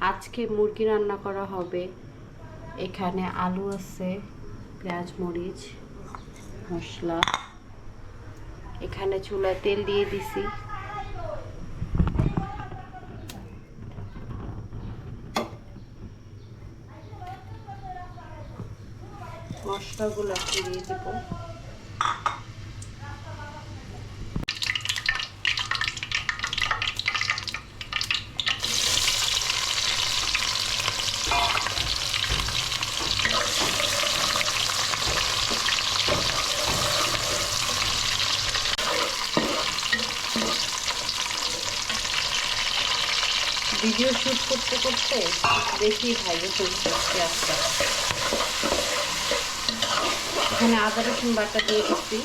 আজকে মুরগি রান্না করা হবে। এখানে আলু আছে, পেঁয়াজ মরিচ মশলা। এখানে চুলায় তেল দিয়ে দিছি। মশলাগুলো দিয়ে দিব। ভিডিও শুট করতে করতে বেশি ভাইবে ফেলছে পেঁয়াজটা। এখানে আদা রসুন বাটা দিয়ে দিচ্ছি।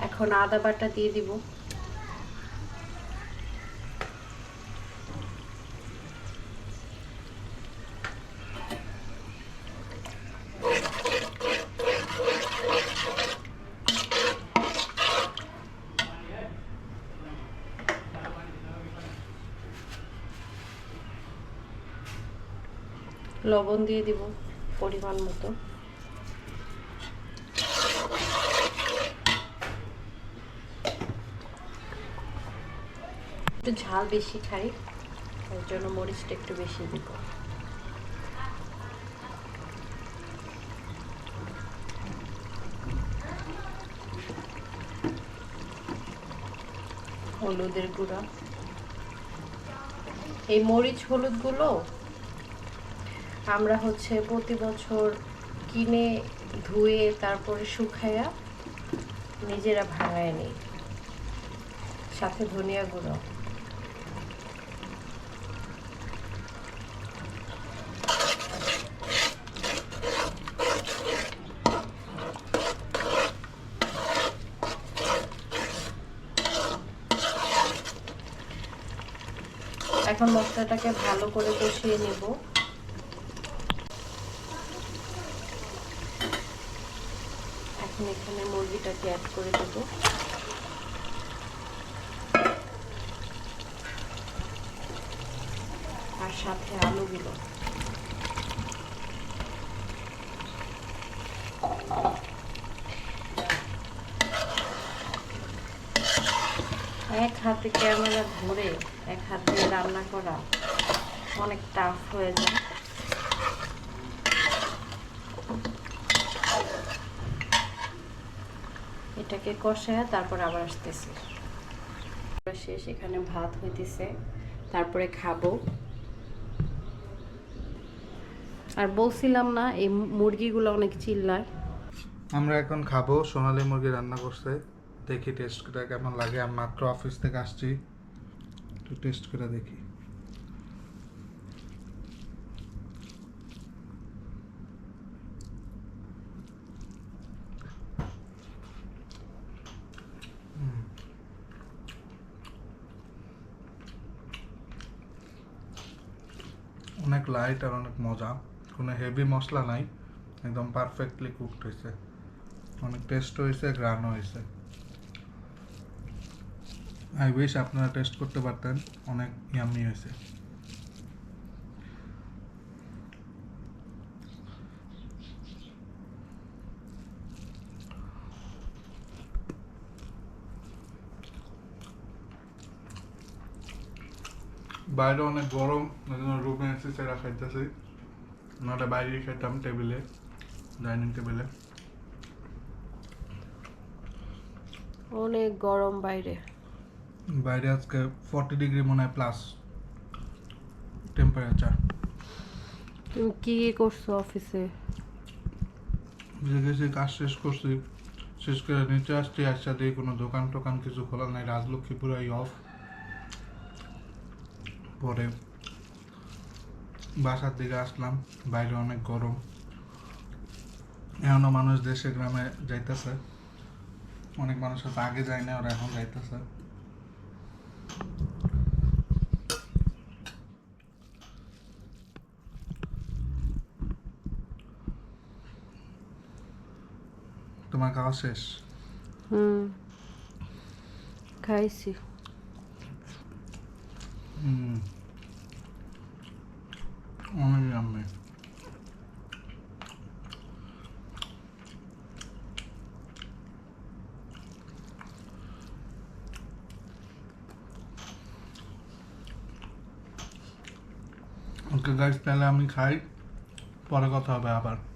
এখন আদা বাটা দিয়ে দিব। লবণ দিয়ে দিব পরিমাণ মতো। একটু ঝাল বেশি খাই, তার জন্য মরিচটা একটু বেশি দিব। হলুদের গুঁড়া। এই মরিচ হলুদগুলো আমরা প্রতি বছর কিনে ধুয়ে তারপরে শুকায়া নিজেরা ভাঙায় নিই, সাথে ধনিয়া গুঁড়ো। এখন মশলাটাকে ভালো করে কষিয়ে নেব। এখন এখানে মুরগিটাকে অ্যাড করে দেব। আর সাথে আলুগুলো। এক হাতে ক্যামেরা ধরে এক হাত দিয়ে রান্না করা অনেক টাফ হয়ে যায়। এটাকে কষায় তারপর আবার আসতেছি। শেষ, এখানে ভাত হইতেছে, তারপরে খাবো। আর বলছিলাম না এই মুরগিগুলো অনেক চিল্লায়। আমরা এখন খাবো। সোনালী মুরগি রান্না করছে, দেখি টেস্টটা কেমন লাগে। আমি মাত্র অফিস থেকে আসছি, একটু টেস্ট করে দেখি। অনেক লাইট আর অনেক মজা, কোনো হেভি মশলা নাই, একদম পারফেক্টলি কুকড হয়েছে। অনেক টেস্ট হয়েছে, গ্রানও হয়েছে। আই উইশ আপনারা টেস্ট করতে পারতেন, অনেক ইয়ামি হয়েছে। বাইরে অনেক গরম, রুমে এসে সেরা খাইতেছি, নাহলে বাইরে খেতাম টেবিলে, ডাইনিং টেবিলে। অনেক গরম বাইরে। বাইরে আজকে 40 ডিগ্রি মনে হয় প্লাস টেম্পারেচার। তুমি কি করছো অফিসে? গেছি, কাজ শেষ করছি, শেষ করে নিচে আসছি, আসছে দিয়ে কোনো দোকান টোকান কিছু খোলা নাই, রাজলক্ষ্মী পুরাই অফ। পরে বাসার দিকে আসলাম, বাইরে অনেক গরম। এখনো মানুষ দেশে গ্রামে যাইতেছে, অনেক মানুষ হয়তো আগে যায় না, ওরা এখন যাইতেছে। তোমার খাওয়া শেষ? হুম, খাইছি। হুম, অনেক ইয়াম্মি। ওকে গাইস, তাহলে আমি খাই, পরে কথা হবে আবার।